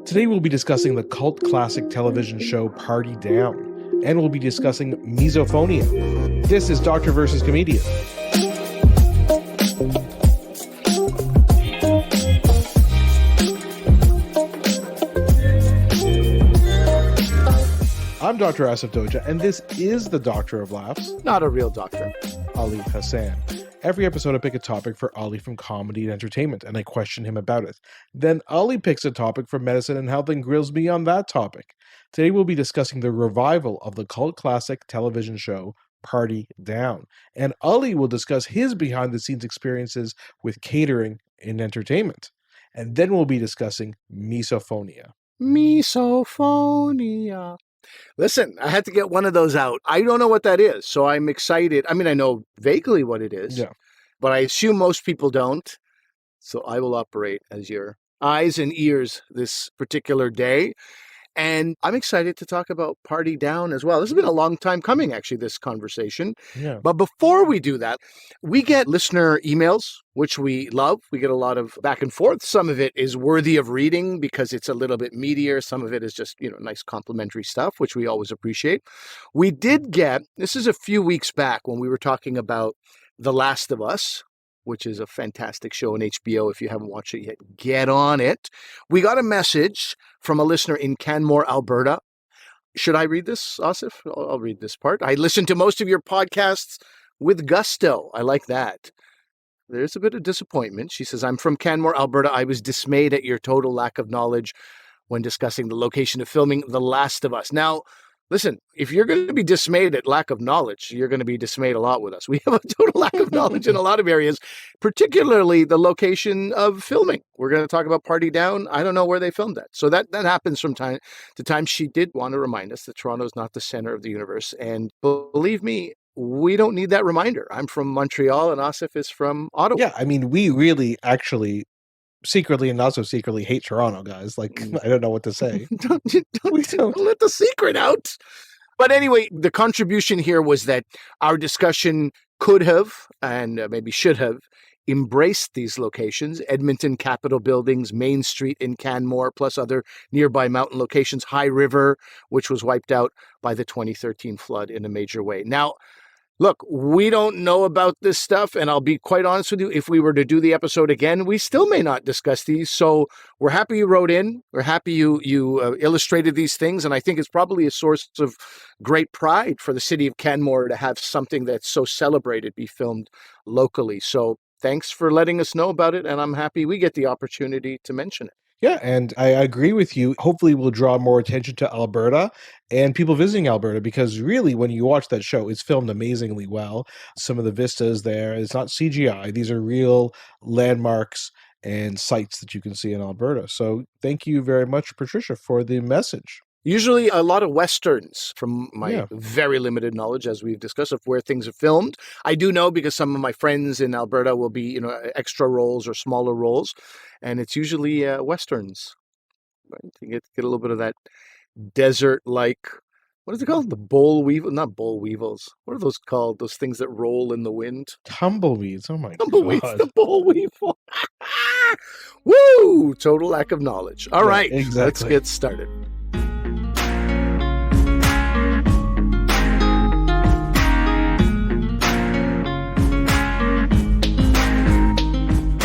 Today we'll be discussing the cult classic television show Party Down, and we'll be discussing Misophonia. This is Doctor versus Comedian. I'm Dr. Asif Doja, and this is the Doctor of Laughs. Not a real doctor. Ali Hassan. Every episode I pick a topic for Ali from comedy and entertainment, and I question him about it. Then Ali picks a topic from medicine and health and grills me on that topic. Today we'll be discussing the revival of the cult classic television show Party Down, and Ali will discuss his behind-the-scenes experiences with catering in entertainment. And then we'll be discussing Misophonia. Misophonia. Listen, I had to get one of those out. I don't know what that is, so I'm excited. I mean, I know vaguely what it is, but I assume most people don't. So I will operate as your eyes and ears this particular day. And I'm excited to talk about Party Down as well. This has been a long time coming, actually, this conversation. Yeah. But before we do that, we get listener emails, which we love. We get a lot of back and forth. Some of it is worthy of reading because it's a little bit meatier. Some of it is just, nice complimentary stuff, which we always appreciate. We did get, this is a few weeks back when we were talking about The Last of Us, which is a fantastic show on HBO. If you haven't watched it yet, get on it. We got a message from a listener in Canmore, Alberta. Should I read this, Asif? I'll read this part. I listen to most of your podcasts with gusto. I like that. There's a bit of disappointment. She says, I'm from Canmore, Alberta. I was dismayed at your total lack of knowledge when discussing the location of filming The Last of Us. Now, listen, if you're going to be dismayed at lack of knowledge, you're going to be dismayed a lot with us. We have a total lack of knowledge in a lot of areas, particularly the location of filming. We're going to talk about Party Down. I don't know where they filmed that. So that happens from time to time. She did want to remind us that Toronto is not the center of the universe. And believe me, we don't need that reminder. I'm from Montreal and Asif is from Ottawa. Yeah, I mean, we really actually secretly and not so secretly hate Toronto, guys. Like, I don't know what to say. don't let the secret out. But anyway, the contribution here was that our discussion could have, and maybe should have, embraced these locations: Edmonton Capitol Buildings, Main Street in Canmore, plus other nearby mountain locations, High River, which was wiped out by the 2013 flood in a major way. Now, look, we don't know about this stuff, and I'll be quite honest with you, if we were to do the episode again, we still may not discuss these, so we're happy you wrote in. We're happy you illustrated these things, and I think it's probably a source of great pride for the city of Canmore to have something that's so celebrated be filmed locally. So thanks for letting us know about it, and I'm happy we get the opportunity to mention it. Yeah, and I agree with you. Hopefully we'll draw more attention to Alberta and people visiting Alberta, because really when you watch that show, it's filmed amazingly well. Some of the vistas there, it's not CGI. These are real landmarks and sites that you can see in Alberta. So thank you very much, Patricia, for the message. Usually a lot of Westerns, from my very limited knowledge, as we've discussed, of where things are filmed. I do know because some of my friends in Alberta will be, extra roles or smaller roles, and it's usually Westerns. Right? You get a little bit of that desert-like, what is it called? The boll weevil? Not boll weevils. What are those called? Those things that roll in the wind? Tumbleweeds. Oh my Tumbleweeds, God. the boll weevil. Woo! Total lack of knowledge. All right, exactly. Let's get started.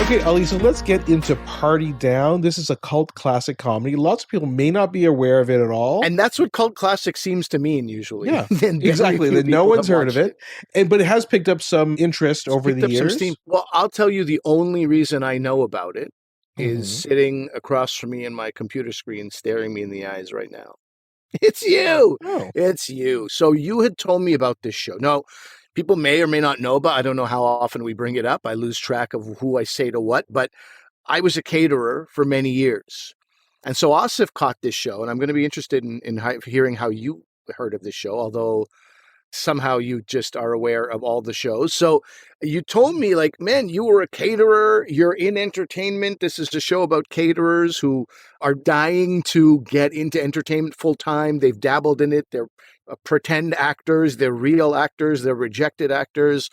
Okay, Ali, so let's get into Party Down. This is a cult classic comedy. Lots of people may not be aware of it at all. And that's what cult classic seems to mean usually. Yeah, exactly. That no one's heard of it. But it has picked up some interest over the years. Well, I'll tell you the only reason I know about it is sitting across from me in my computer screen, staring me in the eyes right now. It's you. Oh. It's you. So you had told me about this show. Now, people may or may not know, but I don't know how often we bring it up. I lose track of who I say to what, but I was a caterer for many years. And so Asif caught this show, and I'm going to be interested in hearing how you heard of this show, although somehow you just are aware of all the shows. So you told me, like, man, you were a caterer, you're in entertainment. This is a show about caterers who are dying to get into entertainment full time. They've dabbled in it. They're pretend actors, they're real actors, they're rejected actors.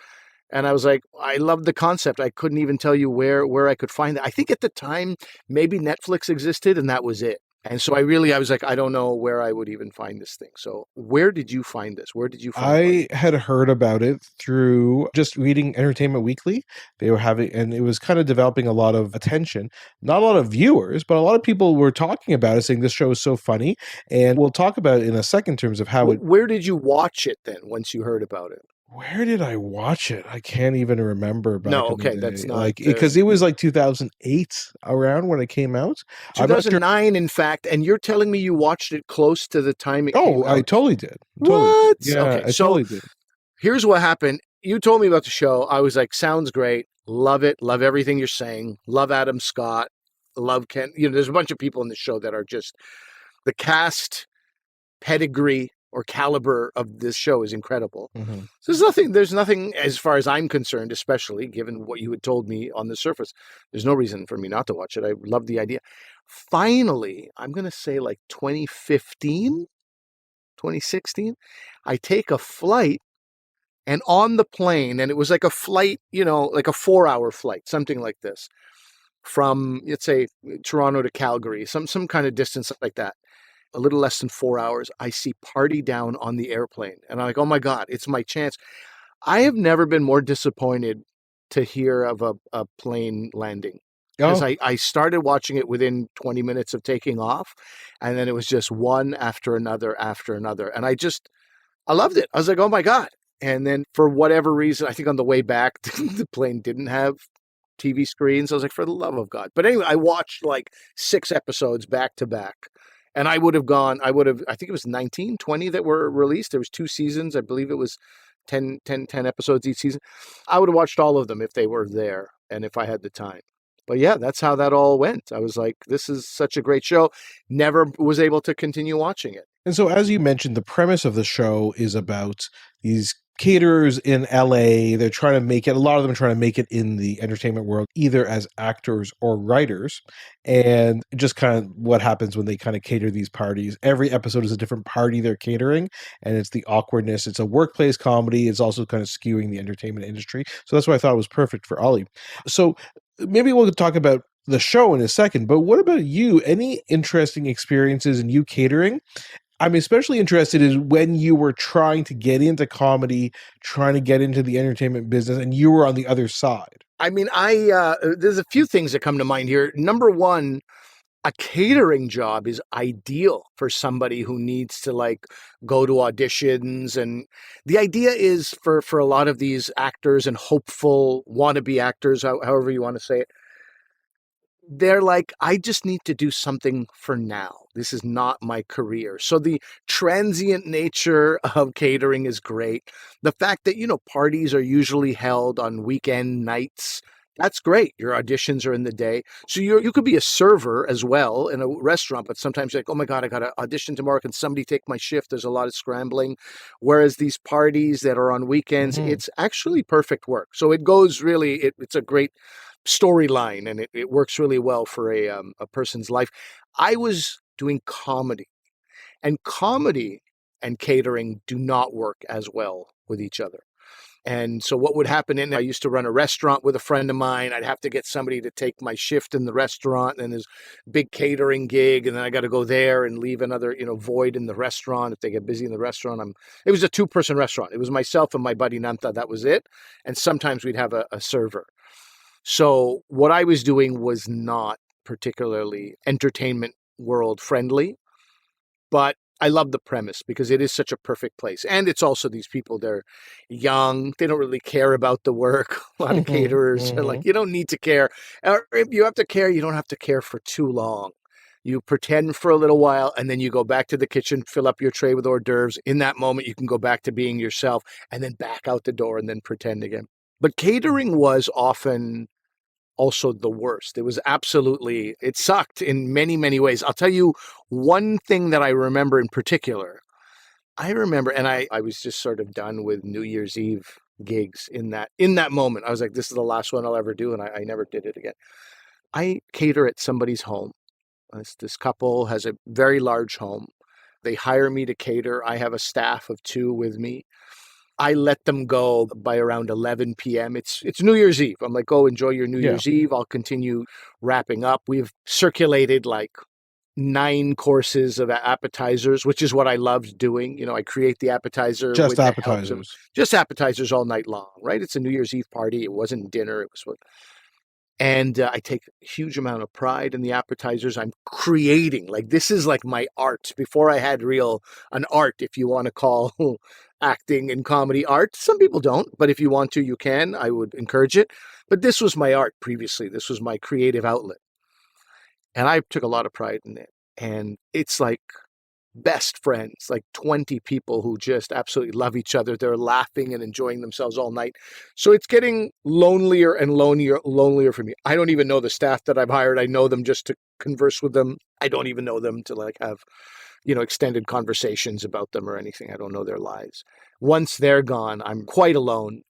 And I was like, I love the concept. I couldn't even tell you where I could find it. I think at the time, maybe Netflix existed and that was it. And so I was like, I don't know where I would even find this thing. So where did you find this? Where did you find I Barbeque? had heard about it through just reading Entertainment Weekly. They were having, and it was kind of developing a lot of attention. Not a lot of viewers, but a lot of people were talking about it, saying this show is so funny. And we'll talk about it in a second in terms of how it. Where did you watch it then once you heard about it? Where did I watch it? I can't even remember back No, in the okay, that's day. not Like, because it was like 2008 around when it came out. I'm not sure. 2009, in fact, and you're telling me you watched it close to the time it came Oh, I out? totally did. Totally did. What? Yeah, Okay, I so totally did. here's what happened. You told me about the show. I was like, sounds great. Love it. Love everything you're saying. Love Adam Scott. Love Ken. There's a bunch of people in the show that are just the cast pedigree or caliber of this show is incredible. Hmm. So there's nothing as far as I'm concerned, especially given what you had told me on the surface. There's no reason for me not to watch it. I love the idea. Finally, I'm going to say like 2015, 2016, I take a flight and on the plane, and it was like a flight, like a 4-hour flight, something like this, from, let's say, Toronto to Calgary, some kind of distance like that, a little less than 4 hours. I see Party Down on the airplane. And I'm like, oh my God, it's my chance. I have never been more disappointed to hear of a plane landing. Because Oh, I started watching it within 20 minutes of taking off. And then it was just one after another after another. And I loved it. I was like, oh my God. And then for whatever reason, I think on the way back, the plane didn't have TV screens. I was like, for the love of God. But anyway, I watched like 6 episodes back to back. And I think it was 19, 20 that were released. There was 2 seasons. I believe it was 10 episodes each season. I would have watched all of them if they were there and if I had the time. But yeah, that's how that all went. I was like, this is such a great show. Never was able to continue watching it. and so as you mentioned, the premise of the show is about these caterers in LA. They're trying to make it, a lot of them are trying to make it in the entertainment world, either as actors or writers. And just kind of what happens when they kind of cater these parties. Every episode is a different party they're catering, and it's the awkwardness. It's a workplace comedy. It's also kind of skewing the entertainment industry. So that's why I thought it was perfect for Ollie. So maybe we'll talk about the show in a second, but what about you? Any interesting experiences in you catering? I'm especially interested in when you were trying to get into comedy, trying to get into the entertainment business, and you were on the other side. I mean, there's a few things that come to mind here. Number one, a catering job is ideal for somebody who needs to like go to auditions. And the idea is for a lot of these actors and hopeful wannabe actors, however you want to say it, they're like, I just need to do something for now. This is not my career. So the transient nature of catering is great. The fact that, parties are usually held on weekend nights, that's great. Your auditions are in the day. So you could be a server as well in a restaurant, but sometimes you're like, oh my God, I got to audition tomorrow. Can somebody take my shift? There's a lot of scrambling. Whereas these parties that are on weekends, Mhm. it's actually perfect work. So it goes really, it's a great storyline, and it works really well for a person's life. I was doing comedy, and comedy and catering do not work as well with each other. And so what would happen I used to run a restaurant with a friend of mine. I'd have to get somebody to take my shift in the restaurant, and there's big catering gig, and then I got to go there and leave another, void in the restaurant if they get busy in the restaurant. It was a 2-person restaurant. It was myself and my buddy Nanta. That was it. And sometimes we'd have a server. So what I was doing was not particularly entertainment world friendly, but I love the premise because it is such a perfect place. And it's also these people, they're young. They don't really care about the work. A lot of Mhm, caterers are like, mhm. you don't need to care. Or if you have to care, you don't have to care for too long. You pretend for a little while and then you go back to the kitchen, fill up your tray with hors d'oeuvres. In that moment, you can go back to being yourself and then back out the door and then pretend again. But catering was often also the worst. It sucked in many, many ways. I'll tell you one thing that I remember in particular. I remember, and I was just sort of done with New Year's Eve gigs in that moment. I was like, this is the last one I'll ever do, and I never did it again. I cater at somebody's home. This couple has a very large home. They hire me to cater. I have a staff of 2 with me. I let them go by around 11 p.m. It's New Year's Eve. I'm like, go enjoy your New Yeah. Year's Eve. I'll continue wrapping up. We've circulated like 9 courses of appetizers, which is what I loved doing. You know, I create the appetizer Just with the help of appetizers. just appetizers all night long, right? It's a New Year's Eve party. It wasn't dinner. It was and I take a huge amount of pride in the appetizers I'm creating. Like, this is like my art. Before I had an art, if you want to call acting and comedy art. Some people don't, but if you want to, you can. I would encourage it. But this was my art previously. This was my creative outlet. And I took a lot of pride in it. And it's like best friends, like 20 people who just absolutely love each other. They're laughing and enjoying themselves all night. So it's getting lonelier and lonelier for me. I don't even know the staff that I've hired. I know them just to converse with them. I don't even know them to like have, extended conversations about them or anything. I don't know their lives. Once they're gone, I'm quite alone.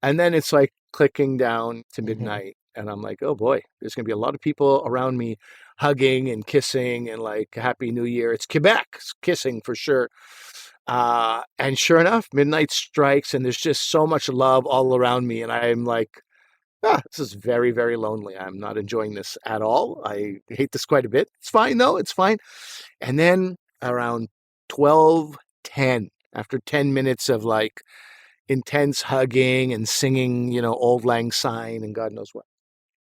And then it's like clicking down to midnight. And I'm like, oh boy, there's going to be a lot of people around me hugging and kissing and like Happy New Year. It's Quebec, it's kissing for sure. And sure enough, midnight strikes and there's just so much love all around me. And I'm like, this is very, very lonely. I'm not enjoying this at all. I hate this quite a bit. It's fine though. It's fine. And then around 12:10, after 10 minutes of like intense hugging and singing, Auld Lang Syne and God knows what,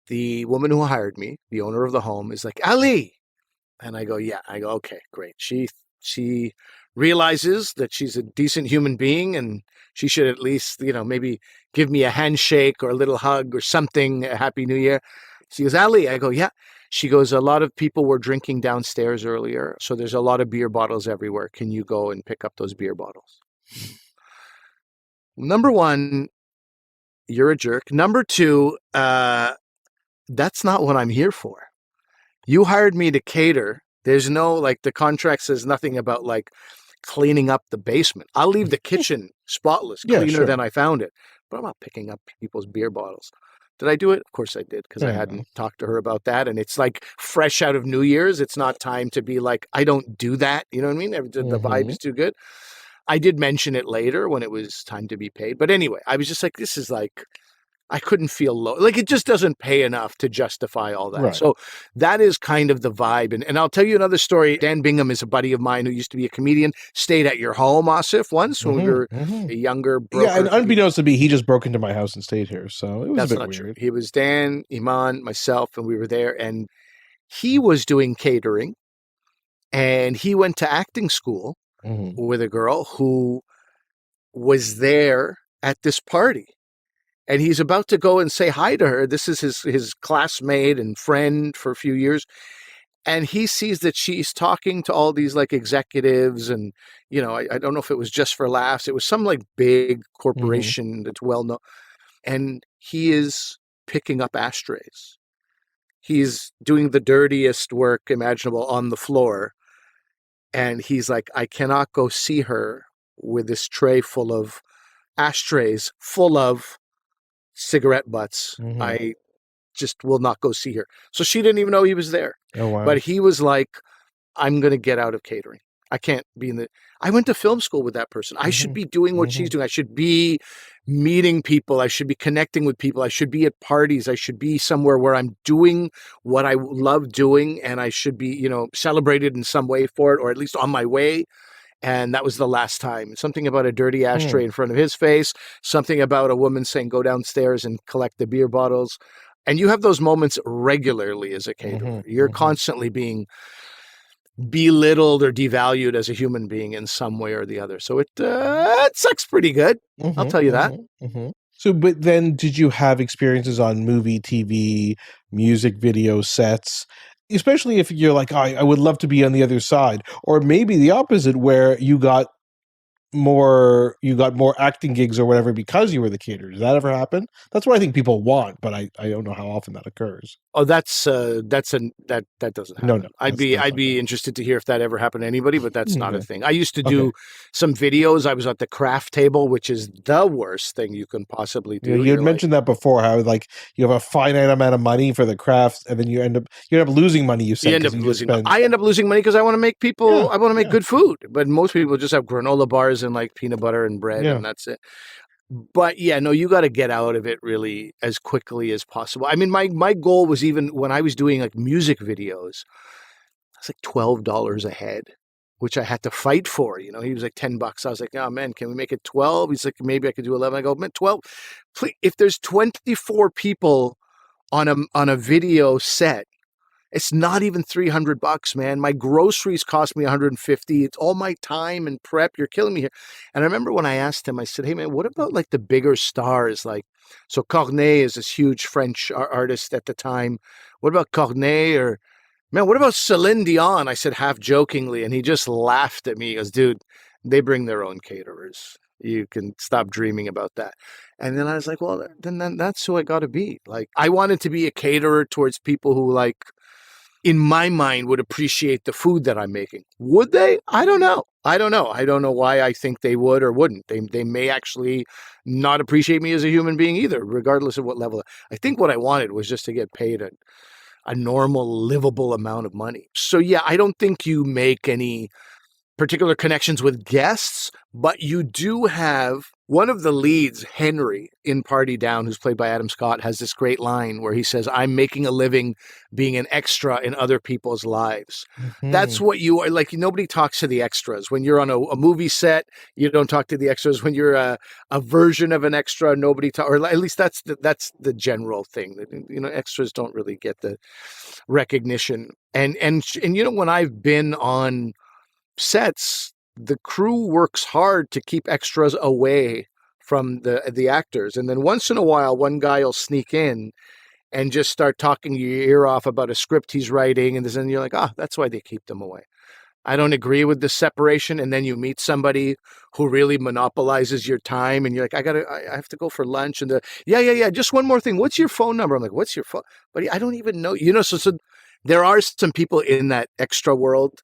the woman who hired me, the owner of the home, is like, Ali. And I go, yeah. I go, okay, great. She realizes that she's a decent human being and she should at least, maybe give me a handshake or a little hug or something. A Happy New Year. She goes, Ali. I go, yeah. She goes, a lot of people were drinking downstairs earlier, so there's a lot of beer bottles everywhere. Can you go and pick up those beer bottles? Number one, you're a jerk. Number two, that's not what I'm here for. You hired me to cater. There's no, the contract says nothing about, cleaning up the basement. I'll leave the kitchen spotless, cleaner than I found it. But I'm not picking up people's beer bottles. Did I do it? Of course I did, because I hadn't talked to her about that. And it's fresh out of New Year's. It's not time to be like, I don't do that. You know what I mean? The vibe is too good. I did mention it later when it was time to be paid. But anyway, I was just like, this is I couldn't feel low. It just doesn't pay enough to justify all that. Right. So that is kind of the vibe. And I'll tell you another story. Dan Bingham is a buddy of mine who used to be a comedian, stayed at your home, Asif, once when we were a younger broker. Yeah, and unbeknownst to me, he just broke into my house and stayed here. So it was a bit weird. True. He was Dan, Iman, myself, and we were there. And he was doing catering. And he went to acting school with a girl who was there at this party. And he's about to go and say hi to her. This is his classmate and friend for a few years. And he sees that she's talking to all these executives. And, I don't know if it was just for laughs. It was some big corporation that's well known. And he is picking up ashtrays. He's doing the dirtiest work imaginable on the floor. And he's like, I cannot go see her with this tray full of ashtrays, full of cigarette butts. I just will not go see her. So she didn't even know he was there. Oh, wow. But he was like, I'm going to get out of catering. I can't be I went to film school with that person. I should be doing what she's doing. I should be meeting people. I should be connecting with people. I should be at parties. I should be somewhere where I'm doing what I love doing. And I should be, celebrated in some way for it, or at least on my way. And that was the last time. Something about a dirty ashtray in front of his face. Something about a woman saying, go downstairs and collect the beer bottles. And you have those moments regularly as a caterer. You're constantly being belittled or devalued as a human being in some way or the other. So it sucks pretty good. I'll tell you that. So, but then did you have experiences on movie, TV, music video sets? Especially if you're like, I would love to be on the other side, or maybe the opposite, where you got more acting gigs or whatever because you were the caterer. Does that ever happen? That's what I think people want, but I don't know how often that occurs. Oh, that doesn't happen. No. I'd be interested to hear if that ever happened to anybody, but that's not a thing. I used to do some videos. I was at the craft table, which is the worst thing you can possibly do. Yeah, you had mentioned that before, how you have a finite amount of money for the crafts, and then you end up losing money. You said I end up losing money because I want to make people. I want to make good food, but most people just have granola bars and like peanut butter and bread, Yeah. and that's it. But yeah, no, you got to get out of it really as quickly as possible. I mean, my goal was, even when I was doing like music videos, it's like $12 a head, which I had to fight for. He was like $10. I was like, oh man, can we make it 12? He's like, maybe I could do 11. I go, man, 12. Please, if there's 24 people on a video set, it's not even $300, man. My groceries cost me $150. It's all my time and prep. You're killing me here. And I remember when I asked him, I said, hey man, what about like the bigger stars? Like, so Corneille is this huge French artist at the time. What about Corneille? Or man, what about Celine Dion? I said half jokingly, and he just laughed at me. He goes, dude, they bring their own caterers. You can stop dreaming about that. And then I was like, well, then that's who I got to be. Like, I wanted to be a caterer towards people who, like, in my mind, would appreciate the food that I'm making. Would they? I don't know. I don't know why I think they would or wouldn't. They may actually not appreciate me as a human being either, regardless of what level. I think what I wanted was just to get paid a normal, livable amount of money. So yeah, I don't think you make any particular connections with guests, but you do have one of the leads, Henry, in Party Down, who's played by Adam Scott, has this great line where he says, I'm making a living being an extra in other people's lives. That's Mhm. what you are. Like, nobody talks to the extras. When you're on a movie set, you don't talk to the extras. When you're a version of an extra, nobody talks, or at least that's the general thing. Extras don't really get the recognition. And when I've been on sets, the crew works hard to keep extras away from the actors. And then once in a while, one guy will sneak in and just start talking your ear off about a script he's writing. And then you're like, that's why they keep them away. I don't agree with the separation. And then you meet somebody who really monopolizes your time, and you're like, I have to go for lunch. And yeah. Just one more thing. What's your phone number? I'm like, what's your phone? But I don't even know. So there are some people in that extra world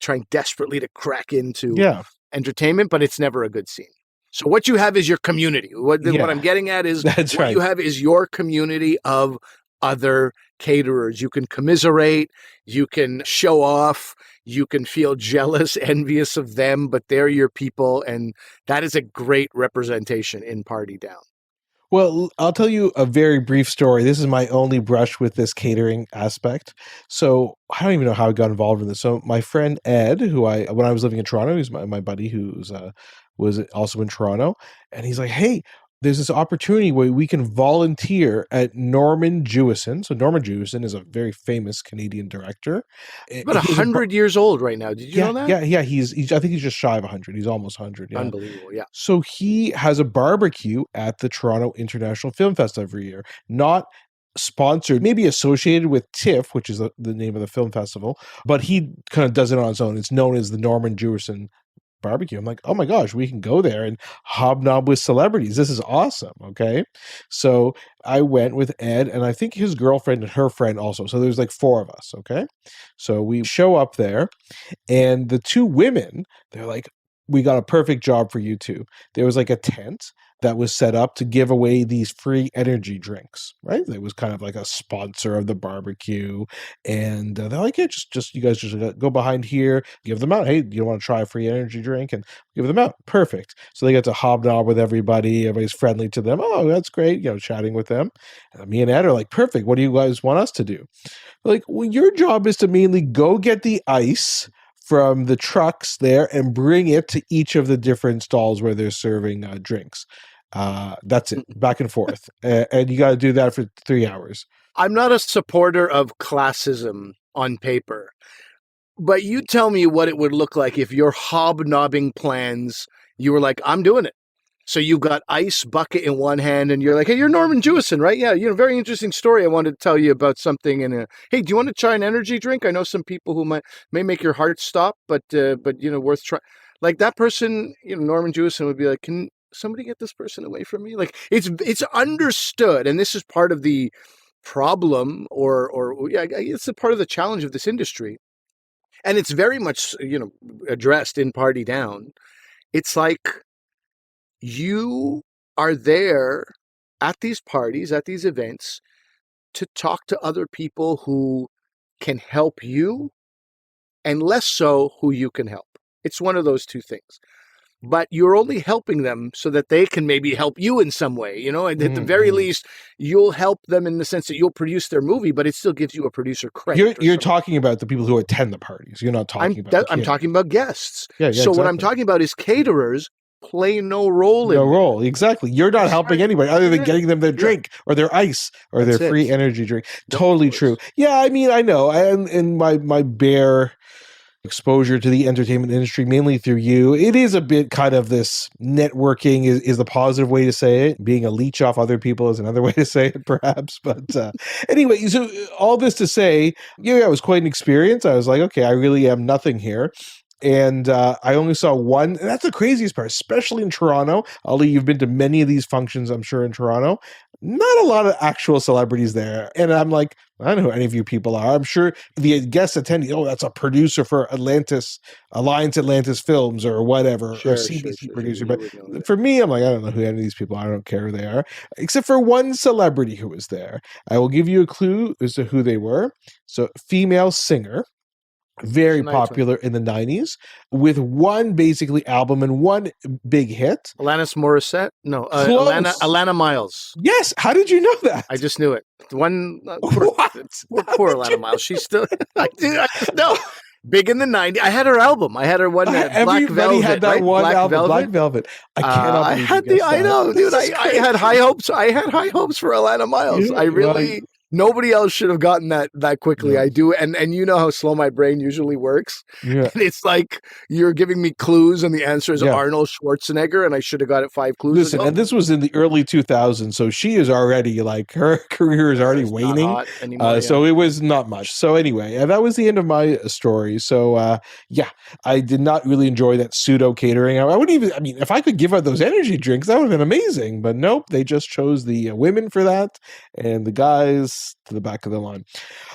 trying desperately to crack into Yeah. entertainment, but it's never a good scene. So what you have is your community. What I'm Yeah. getting at is That's what you right. have is your community of other caterers. You can commiserate, you can show off, you can feel jealous, envious of them, but they're your people. And that is a great representation in Party Down. Well, I'll tell you a very brief story. This is my only brush with this catering aspect. So I don't even know how I got involved in this. So my friend Ed, when I was living in Toronto, he's my buddy who's was also in Toronto, and he's like, "Hey, there's this opportunity where we can volunteer at Norman Jewison." So Norman Jewison is a very famous Canadian director. About He has a 100 years old right now. Did you know that? yeah. He's I think he's just shy of 100. He's almost 100. Yeah. Unbelievable. Yeah. So he has a barbecue at the Toronto International Film Fest every year, not sponsored, maybe associated with TIFF, which is the name of the film festival, but he kind of does it on his own. It's known as the Norman Jewison barbecue. I'm like, oh my gosh, we can go there and hobnob with celebrities. This is awesome. Okay. So I went with Ed and I think his girlfriend and her friend also. So there's like four of us. Okay. So we show up there and the two women, they're like, we got a perfect job for you two. There was like a tent that was set up to give away these free energy drinks, right? It was kind of like a sponsor of the barbecue. And they're like, yeah, just you guys just go behind here, give them out. Hey, you want to try a free energy drink? And give them out. Perfect. So they get to hobnob with everybody. Everybody's friendly to them. Oh, that's great. Chatting with them. And me and Ed are like, perfect. What do you guys want us to do? Like, well, your job is to mainly go get the ice from the trucks there and bring it to each of the different stalls where they're serving drinks. That's it, back and forth. And you got to do that for 3 hours. I'm not a supporter of classism on paper, but you tell me what it would look like if your hobnobbing plans, you were like, I'm doing it. So you've got ice bucket in one hand, and you're like, hey, you're Norman Jewison, right? Yeah, very interesting story. I wanted to tell you about something. And hey, do you want to try an energy drink? I know some people who may make your heart stop, but worth trying. Like that person, Norman Jewison would be like, can somebody get this person away from me? Like it's understood, and this is part of the problem, or yeah, it's a part of the challenge of this industry, and it's very much addressed in Party Down. It's like, you are there at these parties, at these events, to talk to other people who can help you, and less so who you can help. It's one of those two things. but you're only helping them so that they can maybe help you in some way. And at the very least, you'll help them in the sense that you'll produce their movie, but it still gives you a producer credit. You're talking about the people who attend the parties. You're not talking about the I'm talking about guests. Yeah, So exactly. what I'm talking about is caterers play no role in no role. Exactly. You're not helping anybody other than getting them their drink or their ice or That's their free it. energy drink. Totally true. Yeah, I mean, I know. And in my bare exposure to the entertainment industry, mainly through you, it is a bit kind of this networking is the positive way to say it. Being a leech off other people is another way to say it, perhaps. But anyway, so all this to say, yeah, it was quite an experience. I was like, okay, I really am nothing here. And I only saw one. And that's the craziest part, especially in Toronto. Ali, you've been to many of these functions, I'm sure, in Toronto. Not a lot of actual celebrities there. And I'm like, I don't know who any of you people are. I'm sure the guest attendee, oh, that's a producer for Alliance Atlantis Films or whatever, or CBC producer. But for me, I'm like, I don't know who any of these people are. I don't care who they are, except for one celebrity who was there. I will give you a clue as to who they were. So, female singer. Very popular in the 90s with one basically album and one big hit. Alanis Morissette? No, Alana Miles. Yes. How did you know that? I just knew it. One poor Alana Miles. She's still no. Big in the 90s. I had her album. I had her one Black Velvet. Had that right? one album, Black Velvet. I cannot believe I know, dude. I had high hopes. I had high hopes for Alana Miles. I really nobody else should have gotten that quickly. Yeah. I do. And you know how slow my brain usually works. Yeah. And it's like you're giving me clues and the answer is Arnold Schwarzenegger and I should have got it 5 clues. Listen, and this was in the early 2000s. So she is already like, her career is already waning. Anymore, so it was not much. So anyway, that was the end of my story. So yeah, I did not really enjoy that pseudo catering. I wouldn't even, I mean, if I could give out those energy drinks, that would have been amazing. But nope, they just chose the women for that and the guys to the back of the line.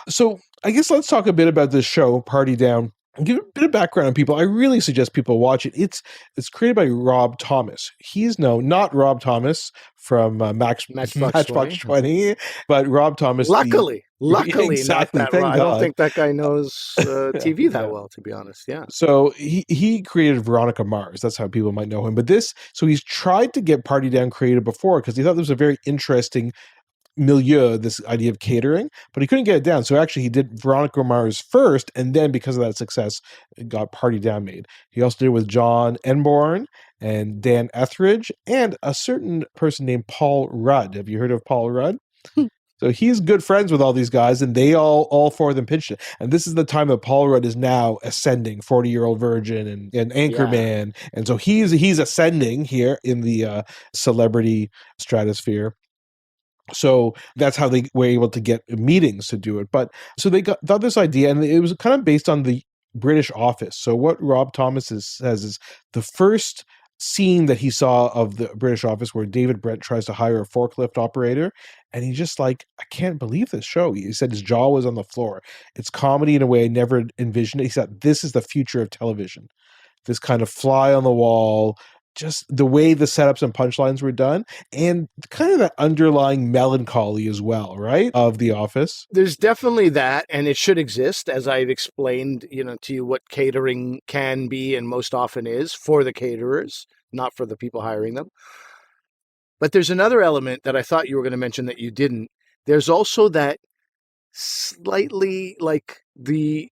So I guess let's talk a bit about this show, Party Down. Give a bit of background on people. I really suggest people watch it. It's created by Rob Thomas. He's not Rob Thomas from Matchbox 20, but Rob Thomas. Luckily, exactly. Not that I don't think that guy knows TV that well, to be honest. Yeah. So he created Veronica Mars. That's how people might know him. But so he's tried to get Party Down created before because he thought this was a very interesting milieu, this idea of catering, but he couldn't get it down. So actually he did Veronica Mars first, and then because of that success, it got Party Down made. He also did it with John Enborn and Dan Etheridge and a certain person named Paul Rudd. Have you heard of Paul Rudd? So he's good friends with all these guys, and they all 4 of them pitched it. And this is the time that Paul Rudd is now ascending, 40-year-old virgin and Anchorman. Yeah. And so he's ascending here in the celebrity stratosphere. So that's how they were able to get meetings to do it. But so they got this idea, and it was kind of based on the British Office. So what Rob Thomas says is the first scene that he saw of the British Office where David Brent tries to hire a forklift operator, and he's just like, I can't believe this show. He said his jaw was on the floor. It's comedy in a way I never envisioned it. He said, this is the future of television. This kind of fly on the wall, just the way the setups and punchlines were done, and kind of that underlying melancholy as well, right, of The Office. There's definitely that, and it should exist, as I've explained, to you what catering can be and most often is for the caterers, not for the people hiring them. But there's another element that I thought you were going to mention that you didn't. There's also that slightly like the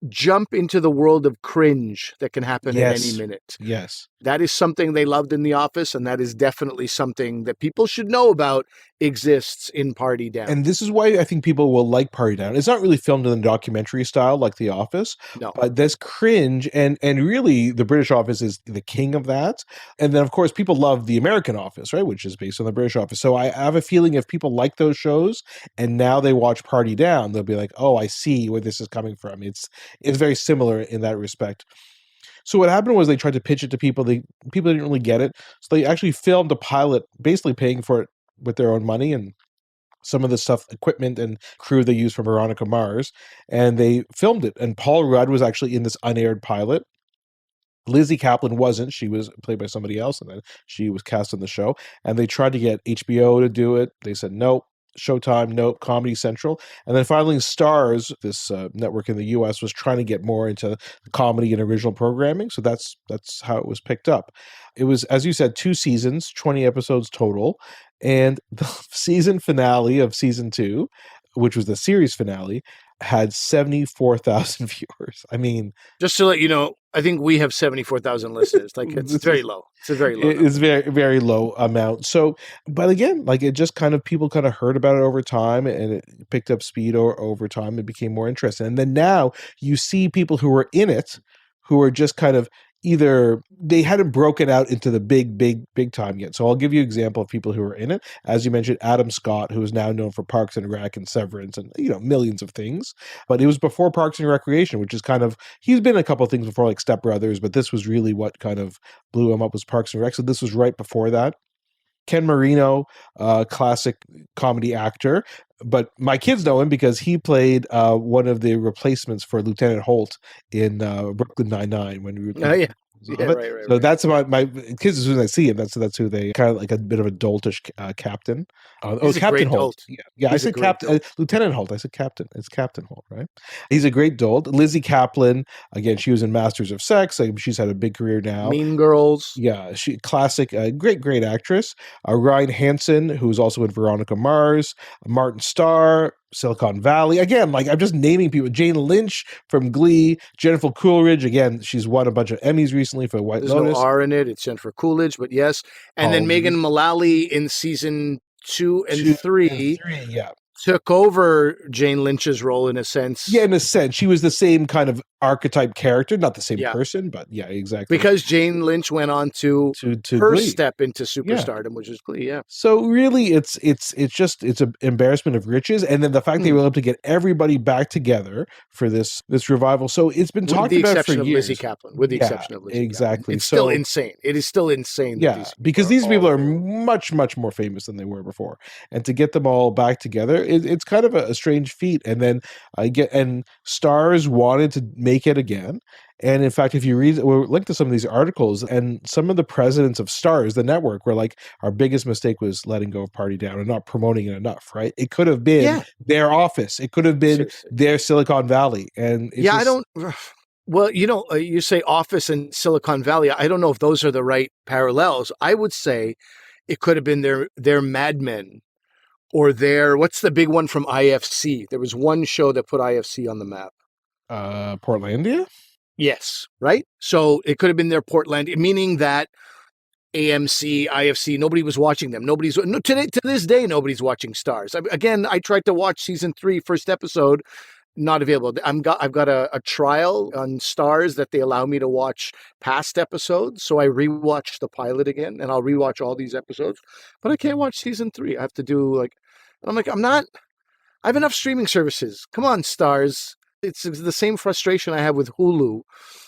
jump into the world of cringe that can happen at any minute. Yes. That is something they loved in The Office, and that is definitely something that people should know about exists in Party Down. And this is why I think people will like Party Down. It's not really filmed in the documentary style like The Office, but there's cringe, and really the British Office is the king of that. And then, of course, people love the American Office, right, which is based on the British Office. So I have a feeling if people like those shows and now they watch Party Down, they'll be like, oh, I see where this is coming from. It's very similar in that respect. So what happened was they tried to pitch it to people. People didn't really get it. So they actually filmed a pilot, basically paying for it with their own money and some of the stuff, equipment and crew they used for Veronica Mars. And they filmed it. And Paul Rudd was actually in this unaired pilot. Lizzie Kaplan wasn't. She was played by somebody else. And then she was cast in the show. And they tried to get HBO to do it. They said, nope. Showtime, Nope, Comedy Central, and then finally Stars, this network in the U.S., was trying to get more into comedy and original programming. So that's how it was picked up. It was, as you said, 2 seasons, 20 episodes total, and the season finale of season 2, which was the series finale, had 74,000 viewers. I mean, Just to let you know, I think we have 74,000 listeners. Like, it's this very is low. It's a very low it is number. very very low amount. So, but again, like it just kind of people kind of heard about it over time, and it picked up speed over time. It became more interesting, and then now you see people who are in it, who are just kind of either they hadn't broken out into the big time yet. So I'll give you an example of people who are in it. As you mentioned, Adam Scott, who is now known for Parks and Rec and Severance and millions of things. But it was before Parks and Recreation, which is kind of he's been in a couple of things before, like Step Brothers, but this was really what kind of blew him up was Parks and Rec. So this was right before that. Ken Marino, classic comedy actor, but my kids know him because he played one of the replacements for Lieutenant Holt in Brooklyn Nine-Nine when we were Oh, yeah. of Yeah, it. right, right, So right. that's my kids, as soon as I see him, that's who they kind of like, a bit of a doltish captain. He's a Captain great Holt. dolt. Yeah, I He's a said great Captain, dolt. Lieutenant Holt. I said Captain. It's Captain Holt, right? He's a great dolt. Lizzie Kaplan, again, she was in Masters of Sex. Like, she's had a big career now. Mean Girls. Yeah, she classic, great actress. Ryan Hansen, who's also in Veronica Mars, Martin Starr, Silicon Valley. Again, like I'm just naming people. Jane Lynch from Glee, Jennifer Coolidge. Again, she's won a bunch of Emmys recently for White There's no Lotus. R in it. It's Jennifer Coolidge, but yes. And then Megan Mullally in season 2 and 3 yeah. took over Jane Lynch's role in a sense. Yeah, in a sense, she was the same kind of archetype character, not the same Yeah. person, but yeah, exactly. Because Jane Lynch went on to her Glee. step into superstardom, which is Glee. Yeah. So really, it's an embarrassment of riches, and then the fact they were able to get everybody back together for this revival. So it's been talked about for years. Lizzie Kaplan, with the exception of Lizzie exactly. Kaplan. It's still insane. It is still insane. That because these people are much more famous than they were before, and to get them all back together, it's kind of a strange feat. And then Stars wanted to make it again. And in fact, if you read, we'll link to some of these articles, and some of the presidents of Stars, the network, were like, our biggest mistake was letting go of Party Down and not promoting it enough, right? It could have been their office. It could have been their Silicon Valley. And I don't... Well, you say Office and Silicon Valley. I don't know if those are the right parallels. I would say it could have been their Mad Men, or what's the big one from IFC? There was one show that put IFC on the map. Portlandia? Yes, right? So it could have been their Portlandia, meaning that AMC, IFC, nobody was watching them. To this day, nobody's watching Stars. Again, I tried to watch season 3, first episode, not available. I've got a trial on Stars that they allow me to watch past episodes. So I rewatched the pilot again, and I'll rewatch all these episodes. But I can't watch season 3. I have to do I have enough streaming services. Come on, Stars. It's the same frustration I have with Hulu.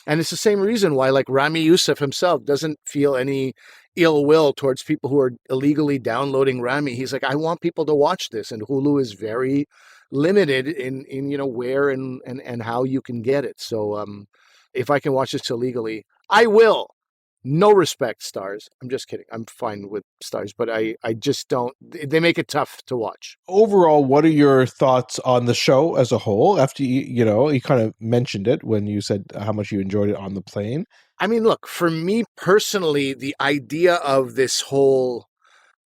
And it's the same reason why, like, Rami Youssef himself doesn't feel any ill will towards people who are illegally downloading Rami. He's like, I want people to watch this. And Hulu is very limited in where and how you can get it. So if I can watch this illegally, I will. No respect, Stars. I'm just kidding. I'm fine with Stars, but I just don't. They make it tough to watch. Overall, what are your thoughts on the show as a whole? After you kind of mentioned it when you said how much you enjoyed it on the plane. I mean, look, for me personally, the idea of this whole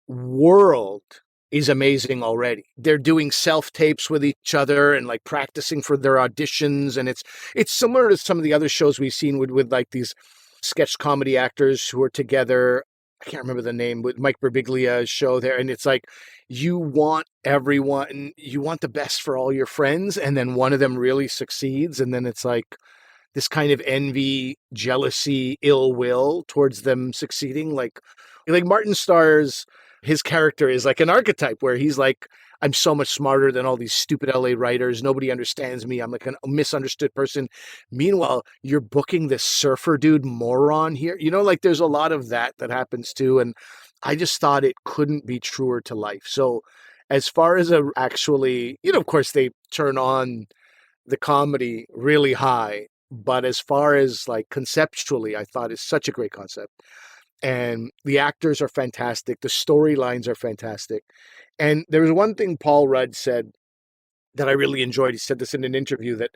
world is amazing already. They're doing self-tapes with each other and like practicing for their auditions, and it's similar to some of the other shows we've seen with like these sketch comedy actors who are together. I can't remember the name, with Mike Birbiglia's show there. And it's like, you want the best for all your friends. And then one of them really succeeds. And then it's like this kind of envy, jealousy, ill will towards them succeeding. Like Martin Starr's, his character is like an archetype where he's like, I'm so much smarter than all these stupid LA writers. Nobody understands me. I'm like a misunderstood person. Meanwhile, you're booking this surfer dude moron here. Like there's a lot of that happens too. And I just thought it couldn't be truer to life. So as far as actually, of course they turn on the comedy really high. But as far as like conceptually, I thought it's such a great concept. and the actors are fantastic. The storylines are fantastic. And there was one thing Paul Rudd said that I really enjoyed. He said this in an interview that,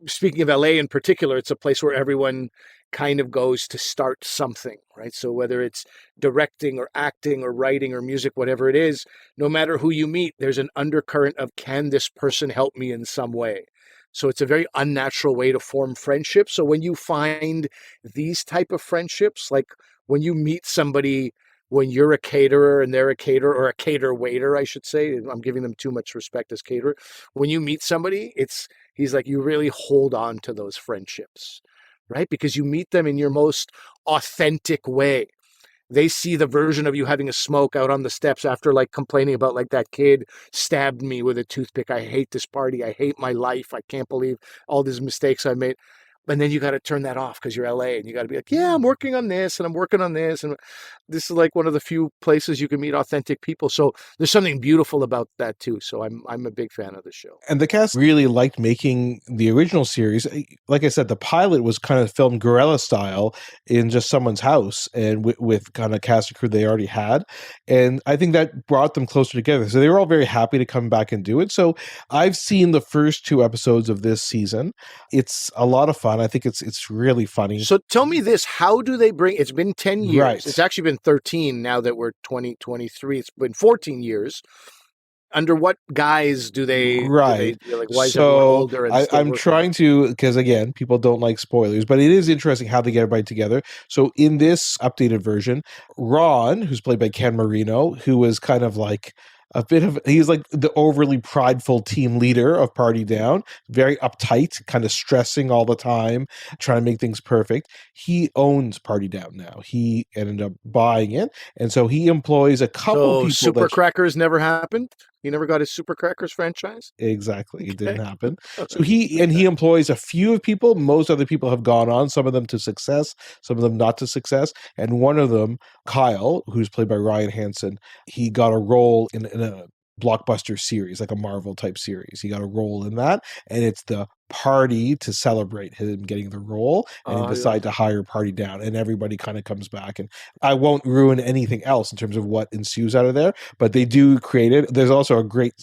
speaking of LA in particular, it's a place where everyone kind of goes to start something, right? So whether it's directing or acting or writing or music, whatever it is, no matter who you meet, there's an undercurrent of, can this person help me in some way? So it's a very unnatural way to form friendships. So when you find these type of friendships, like when you meet somebody when you're a caterer and they're a caterer, or a cater waiter, I should say, I'm giving them too much respect as caterer. When you meet somebody, he's like, you really hold on to those friendships, right? Because you meet them in your most authentic way. They see the version of you having a smoke out on the steps after like complaining about like that kid stabbed me with a toothpick. I hate this party. I hate my life. I can't believe all these mistakes I made. And then you got to turn that off because you're LA, and you got to be like, yeah, I'm working on this and I'm working on this. And this is like one of the few places you can meet authentic people. So there's something beautiful about that too. So I'm a big fan of the show. And the cast really liked making the original series. Like I said, the pilot was kind of filmed guerrilla style in just someone's house and with kind of cast and crew they already had. And I think that brought them closer together. So they were all very happy to come back and do it. So I've seen the first 2 episodes of this season. It's a lot of fun. I think it's really funny. So tell me this, how do they bring, it's been 10 years. Right. It's actually been 13 now that we're 2023. It's been 14 years. Under what guise do they, right? Like, why is everyone older? And I'm trying to, because again, people don't like spoilers, but it is interesting how they get everybody together. So in this updated version, Ron, who's played by Ken Marino, who is kind of like he's like the overly prideful team leader of Party Down, very uptight, kind of stressing all the time, trying to make things perfect. He owns Party Down now. He ended up buying it. And so he employs a couple people. Super Crackers never happened? He never got his Super Crackers franchise? Exactly. Okay. It didn't happen. So he employs a few of people. Most other people have gone on, some of them to success, some of them not to success. And one of them, Kyle, who's played by Ryan Hansen, he got a role in a blockbuster series, like a Marvel type series. He got a role in that, and it's the party to celebrate him getting the role, and he decided to hire Party Down, and everybody kind of comes back. And I won't ruin anything else in terms of what ensues out of there, but they do create it. There's also a great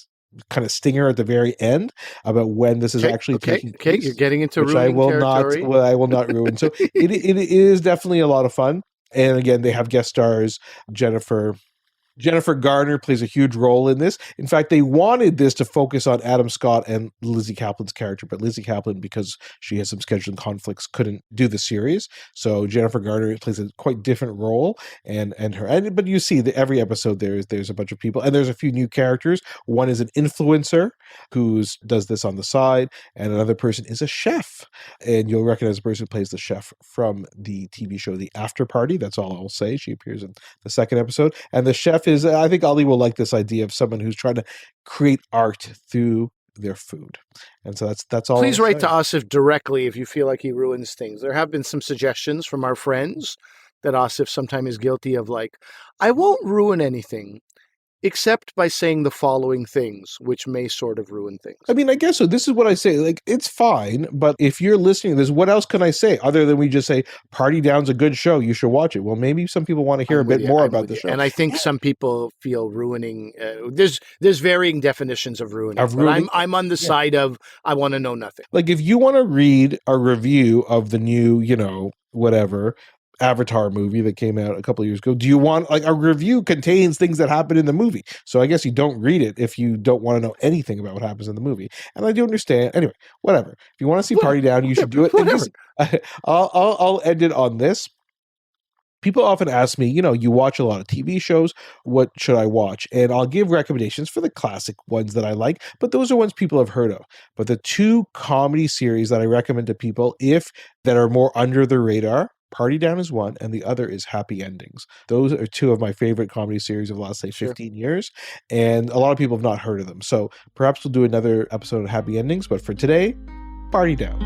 kind of stinger at the very end about when this is actually taking place. Okay, you're getting into ruining territory. I will not ruin. So it is definitely a lot of fun. And again, they have guest stars. Jennifer Garner plays a huge role in this. In fact, they wanted this to focus on Adam Scott and Lizzie Kaplan's character, but Lizzie Kaplan, because she has some scheduling conflicts, couldn't do the series. So Jennifer Garner plays a quite different role, but you see that every episode there's a bunch of people, and there's a few new characters. One is an influencer who does this on the side, and another person is a chef, and you'll recognize the person who plays the chef from the TV show The After Party. That's all I'll say. She appears in the second episode, and the chef is, I think Ali will like this idea of someone who's trying to create art through their food. And so that's all. Please write to Asif directly if you feel like he ruins things. There have been some suggestions from our friends that Asif sometimes is guilty of, like, I won't ruin anything except by saying the following things, which may sort of ruin things. I mean, I guess so. This is what I say. Like, it's fine, but if you're listening to this, what else can I say other than we just say Party Down's a good show, you should watch it? Well, maybe some people want to hear a bit more about the show. And I think some people feel ruining. There's varying definitions of ruining. But I'm on the side of I want to know nothing. Like, if you want to read a review of the new, whatever Avatar movie that came out a couple of years ago, do you want, like, a review contains things that happen in the movie, so I guess you don't read it if you don't want to know anything about what happens in the movie. And I do understand. Anyway, whatever. If you want to see Party Down, you should do it. I'll end it on this. People often ask me, you watch a lot of TV shows, what should I watch? And I'll give recommendations for the classic ones that I like, but those are ones people have heard of. But the 2 comedy series that I recommend to people, that are more under the radar, Party Down is one, and the other is Happy Endings. Those are 2 of my favorite comedy series of the last, 15 years, and a lot of people have not heard of them. So perhaps we'll do another episode of Happy Endings, but for today, Party Down.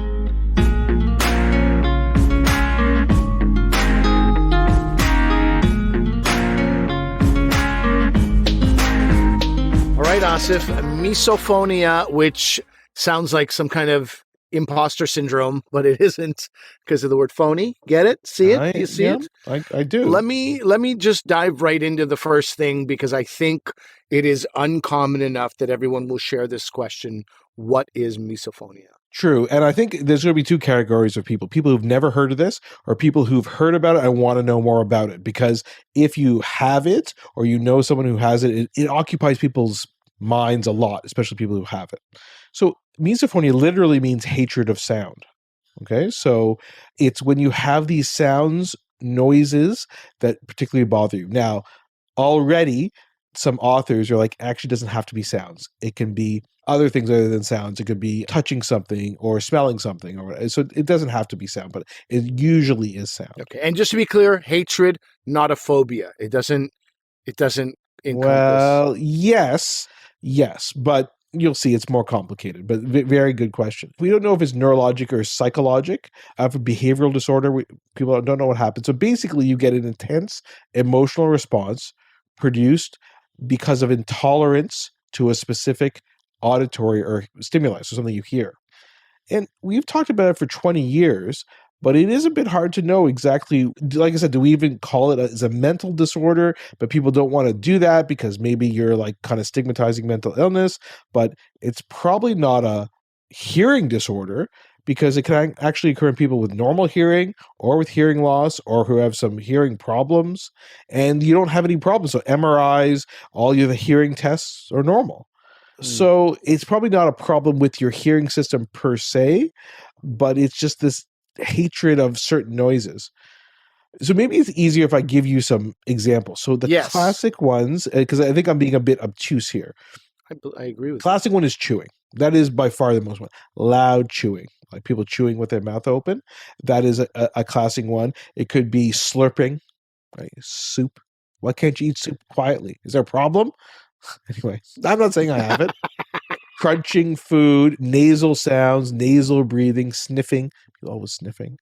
All right, Asif, Misophonia, which sounds like some kind of imposter syndrome, but it isn't because of the word phony. Get it? See it? Do you see it? I do. Let me just dive right into the first thing because I think it is uncommon enough that everyone will share this question. What is misophonia? True. And I think there's going to be two categories of people who've never heard of this or people who've heard about it and want to know more about it. Because if you have it or you know someone who has it, it occupies people's minds a lot, especially people who have it. So misophonia literally means hatred of sound. Okay. So it's when you have these sounds, noises that particularly bother you. Now, already some authors are like, actually doesn't have to be sounds. It can be other things other than sounds. It could be touching something or smelling something, or so it doesn't have to be sound, but it usually is sound. Okay, and just to be clear, hatred, not a phobia. It doesn't encompass. Well, yes, but you'll see it's more complicated. But very good question. We don't know if it's neurologic or psychologic. For behavioral disorder, people don't know what happens. So basically, you get an intense emotional response produced because of intolerance to a specific auditory or stimuli, so something you hear. And we've talked about it for 20 years, but it is a bit hard to know exactly. Like I said, do we even call it as a mental disorder? But people don't want to do that because maybe you're like kind of stigmatizing mental illness, but it's probably not a hearing disorder because it can actually occur in people with normal hearing or with hearing loss or who have some hearing problems, and you don't have any problems. So MRIs, all the hearing tests are normal. So it's probably not a problem with your hearing system per se, but it's just this hatred of certain noises. So maybe it's easier if I give you some examples. So the classic ones, because I think I'm being a bit obtuse here. I agree with classic one is chewing. That is by far the most one. Loud chewing, like people chewing with their mouth open. That is a classic one. It could be slurping, right? Soup. Why can't you eat soup quietly? Is there a problem? Anyway, I'm not saying I have it. Crunching food, nasal sounds, nasal breathing, sniffing, people always sniffing,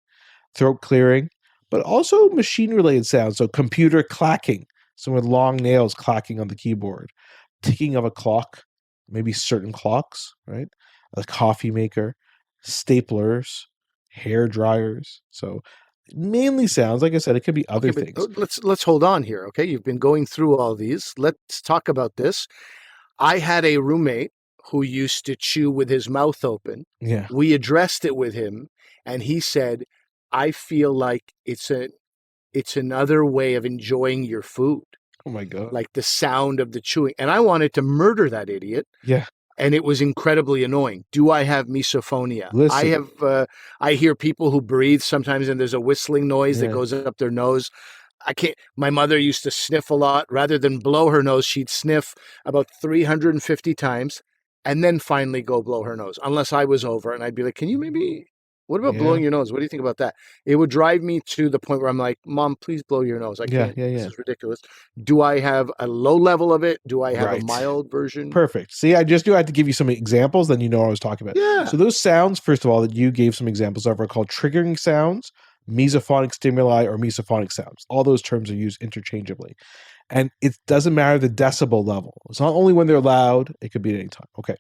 throat clearing, but also machine-related sounds. So computer clacking, someone with long nails clacking on the keyboard, ticking of a clock, maybe certain clocks, right? A coffee maker, staplers, hair dryers. So mainly sounds. Like I said, it could be other things. Let's hold on here, okay? You've been going through all these. Let's talk about this. I had a roommate who used to chew with his mouth open. Yeah. We addressed it with him, and he said, I feel like it's another way of enjoying your food. Oh my God. Like the sound of the chewing. And I wanted to murder that idiot. Yeah. And it was incredibly annoying. Do I have misophonia? Listen. I hear people who breathe sometimes and there's a whistling noise that goes up their nose. I can't. My mother used to sniff a lot. Rather than blow her nose, she'd sniff about 350 times and then finally go blow her nose, unless I was over. And I'd be like, can you maybe, what about blowing your nose? What do you think about that? It would drive me to the point where I'm like, Mom, please blow your nose. I can't. This is ridiculous. Do I have a low level of it? Do I have a mild version? Perfect. See, I just knew I had to give you some examples, then you know what I was talking about. Yeah. So those sounds, first of all, that you gave some examples of are called triggering sounds, mesophonic stimuli, or mesophonic sounds. All those terms are used interchangeably. And it doesn't matter the decibel level. It's not only when they're loud, it could be at any time. Okay.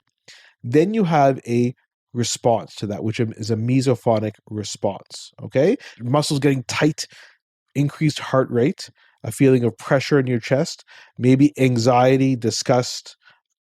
Then you have a response to that, which is a mesophonic response. Okay. Your muscles getting tight, increased heart rate, a feeling of pressure in your chest, maybe anxiety, disgust,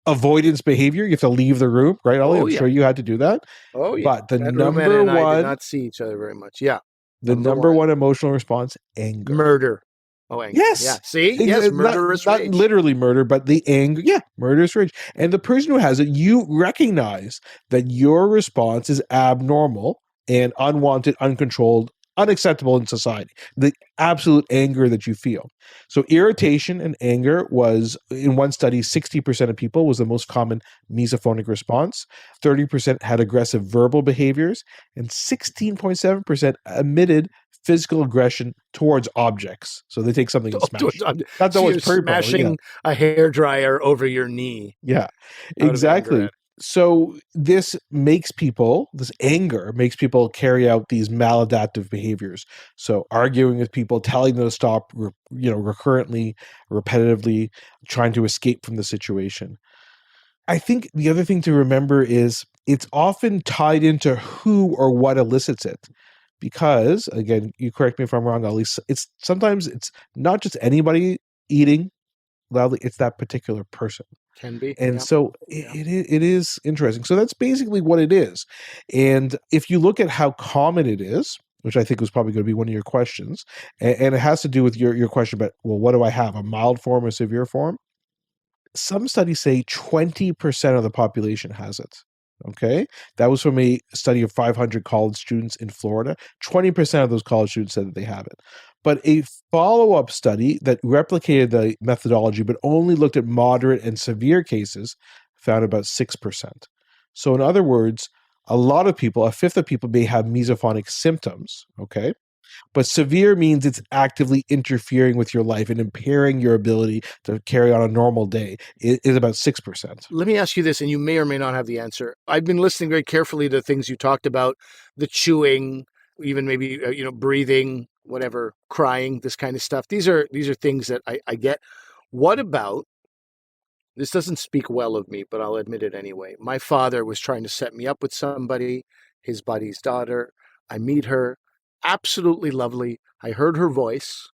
avoidance behavior. You have to leave the room, right, Ollie? I'm sure you had to do that. Oh, yeah. But the that number one, I did not see each other very much. Yeah. The number one emotional response, anger. Murder. Oh, anger. Yes. Yeah. See? Yes, murderous rage. Not literally murder, but the anger. Yeah, murderous rage. And the person who has it, you recognize that your response is abnormal and unwanted, uncontrolled, unacceptable in society. The absolute anger that you feel. So irritation and anger was, in one study, 60% of people was the most common mesophonic response. 30% had aggressive verbal behaviors, and 16.7% admitted physical aggression towards objects. So they take something and smash. That's always smashing a hairdryer over your knee. Yeah, exactly. So this anger makes people carry out these maladaptive behaviors. So arguing with people, telling them to stop, recurrently, repetitively, trying to escape from the situation. I think the other thing to remember is it's often tied into who or what elicits it. Because, again, you correct me if I'm wrong, Ali, sometimes it's not just anybody eating loudly, it's that particular person. Can be. And Yeah. so it is interesting. So that's basically what it is. And if you look at how common it is, which I think was probably going to be one of your questions, and it has to do with your question about, well, what do I have, a mild form or severe form? Some studies say 20% of the population has it. Okay. That was from a study of 500 college students in Florida. 20% of those college students said that they have it. But a follow-up study that replicated the methodology but only looked at moderate and severe cases found about 6%. So in other words, a lot of people, a fifth of people may have mesophonic symptoms, okay? But severe means it's actively interfering with your life and impairing your ability to carry on a normal day. It is about 6%. Let me ask you this, and you may or may not have the answer. I've been listening very carefully to things you talked about, the chewing, even maybe breathing, whatever, crying, this kind of stuff. These are things that I get. What about, this doesn't speak well of me, but I'll admit it anyway. My father was trying to set me up with somebody, his buddy's daughter. I meet her, absolutely lovely. I heard her voice,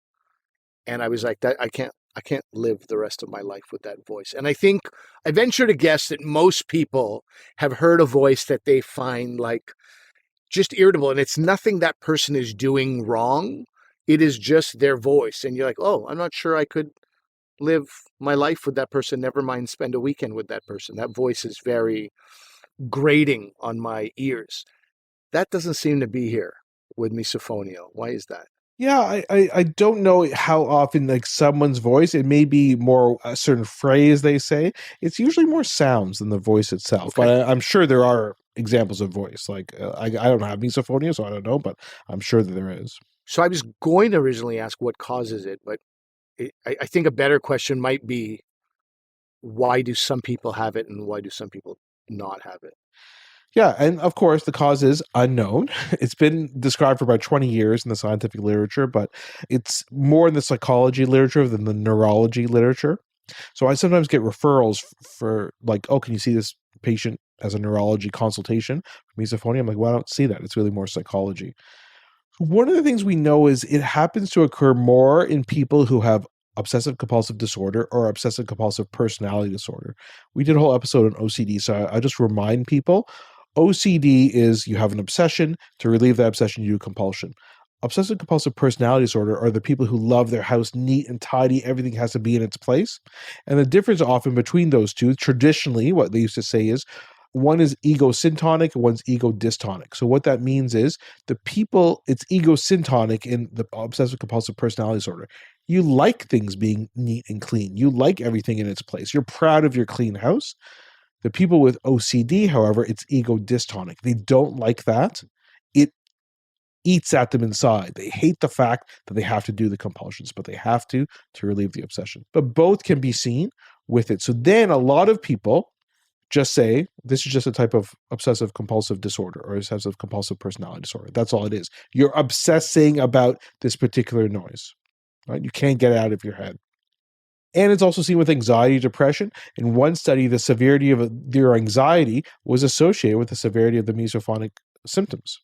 and I was like, that I can't live the rest of my life with that voice. And I think I venture to guess that most people have heard a voice that they find like just irritable, and it's nothing that person is doing wrong. It is just their voice. And you're like, oh, I'm not sure I could live my life with that person, never mind spend a weekend with that person. That voice is very grating on my ears. That doesn't seem to be here with misophonia. Why is that? Yeah, I don't know how often, like, someone's voice, it may be more a certain phrase they say. It's usually more sounds than the voice itself. Okay. But I'm sure there are examples of voice. Like, I don't have misophonia, so I don't know, but I'm sure that there is. So I was going to originally ask what causes it, but I think a better question might be, why do some people have it and why do some people not have it? Yeah, and of course, the cause is unknown. It's been described for about 20 years in the scientific literature, but it's more in the psychology literature than the neurology literature. So I sometimes get referrals for, like, oh, can you see this patient as a neurology consultation for misophonia? I'm like, well, I don't see that. It's really more psychology. One of the things we know is it happens to occur more in people who have obsessive compulsive disorder or obsessive compulsive personality disorder. We did a whole episode on OCD, so I just remind people OCD is you have an obsession. To relieve that obsession, you do compulsion. Obsessive compulsive personality disorder are the people who love their house neat and tidy. Everything has to be in its place. And the difference often between those two, traditionally, what they used to say is one is egosyntonic and one's ego-dystonic. So what that means is the people, it's egosyntonic in the obsessive compulsive personality disorder. You like things being neat and clean. You like everything in its place. You're proud of your clean house. The people with OCD, however, it's ego-dystonic. They don't like that. It eats at them inside. They hate the fact that they have to do the compulsions, but they have to relieve the obsession. But both can be seen with it. So then a lot of people just say, this is just a type of obsessive compulsive disorder or obsessive compulsive personality disorder. That's all it is. You're obsessing about this particular noise, right? You can't get it out of your head. And it's also seen with anxiety, depression. In one study, the severity of their anxiety was associated with the severity of the mesophonic symptoms.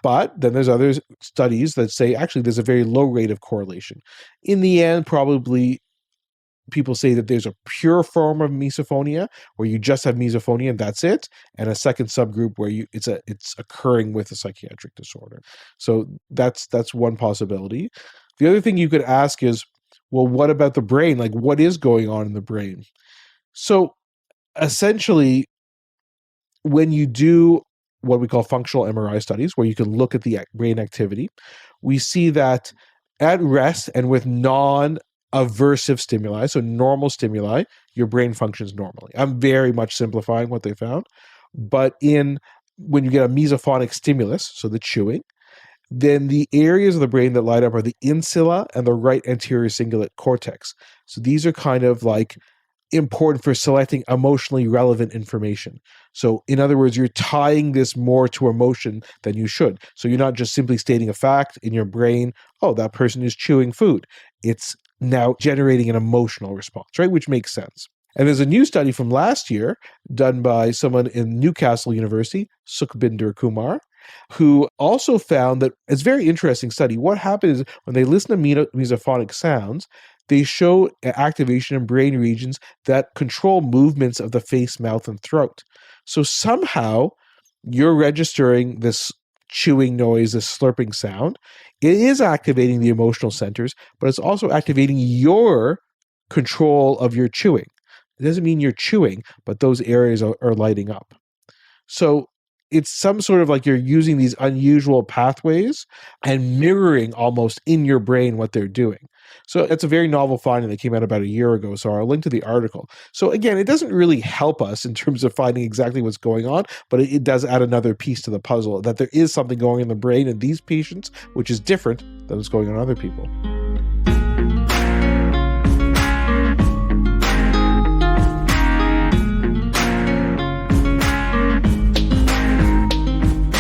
But then there's other studies that say actually there's a very low rate of correlation. In the end, probably people say that there's a pure form of misophonia where you just have misophonia and that's it, and a second subgroup where it's occurring with a psychiatric disorder. So that's one possibility. The other thing you could ask is, well, what about the brain? Like, what is going on in the brain? So essentially, when you do what we call functional MRI studies, where you can look at the brain activity, we see that at rest and with non-aversive stimuli, so normal stimuli, your brain functions normally. I'm very much simplifying what they found. But when you get a mesophonic stimulus, so the chewing, then the areas of the brain that light up are the insula and the right anterior cingulate cortex. So these are kind of like important for selecting emotionally relevant information. So in other words, you're tying this more to emotion than you should. So you're not just simply stating a fact in your brain, oh, that person is chewing food. It's now generating an emotional response, right? Which makes sense. And there's a new study from last year done by someone in Newcastle University, Sukhbinder Kumar, who also found that it's a very interesting study. What happens is when they listen to misophonic sounds, they show activation in brain regions that control movements of the face, mouth, and throat. So somehow you're registering this chewing noise, this slurping sound. It is activating the emotional centers, but it's also activating your control of your chewing. It doesn't mean you're chewing, but those areas are lighting up. So it's some sort of like you're using these unusual pathways and mirroring almost in your brain what they're doing. So it's a very novel finding that came out about a year ago. So I'll link to the article. So again, it doesn't really help us in terms of finding exactly what's going on, but it does add another piece to the puzzle that there is something going in the brain in these patients, which is different than what's going on in other people.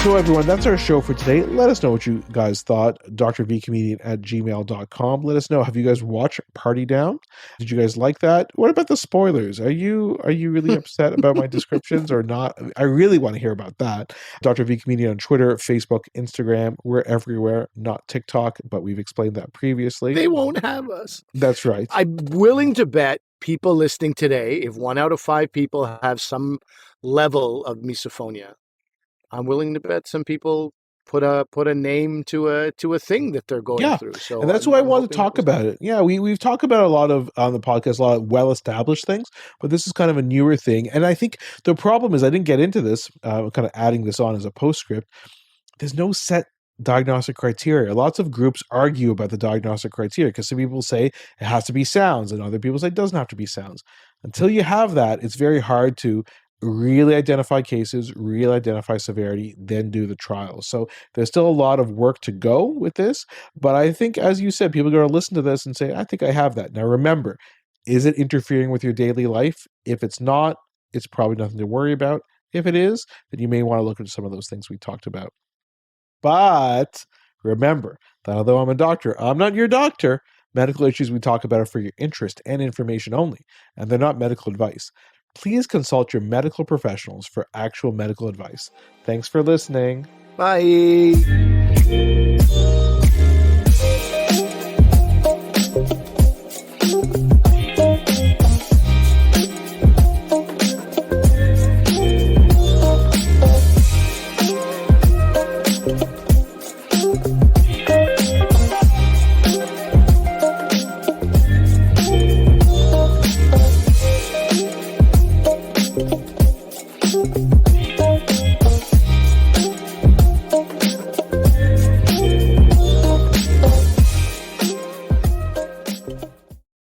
So everyone, that's our show for today. Let us know what you guys thought. drvcomedian@gmail.com. Let us know. Have you guys watched Party Down? Did you guys like that? What about the spoilers? Are you really upset about my descriptions or not? I really want to hear about that. Dr. V Comedian on Twitter, Facebook, Instagram. We're everywhere. Not TikTok, but we've explained that previously. They won't have us. That's right. I'm willing to bet people listening today, if 1 out of 5 people have some level of misophonia, I'm willing to bet some people put a name to a thing that they're going through. So, and that's why I want to talk about it. Yeah, we've talked about a lot of on the podcast, a lot of well-established things, but this is kind of a newer thing. And I think the problem is I didn't get into this, kind of adding this on as a postscript. There's no set diagnostic criteria. Lots of groups argue about the diagnostic criteria because some people say it has to be sounds and other people say it doesn't have to be sounds. Until you have that, it's very hard to really identify cases, really identify severity, then do the trials. So there's still a lot of work to go with this. But I think, as you said, people are going to listen to this and say, I think I have that. Now, remember, is it interfering with your daily life? If it's not, it's probably nothing to worry about. If it is, then you may want to look into some of those things we talked about. But remember that although I'm a doctor, I'm not your doctor. Medical issues we talk about are for your interest and information only, and they're not medical advice. Please consult your medical professionals for actual medical advice. Thanks for listening. Bye.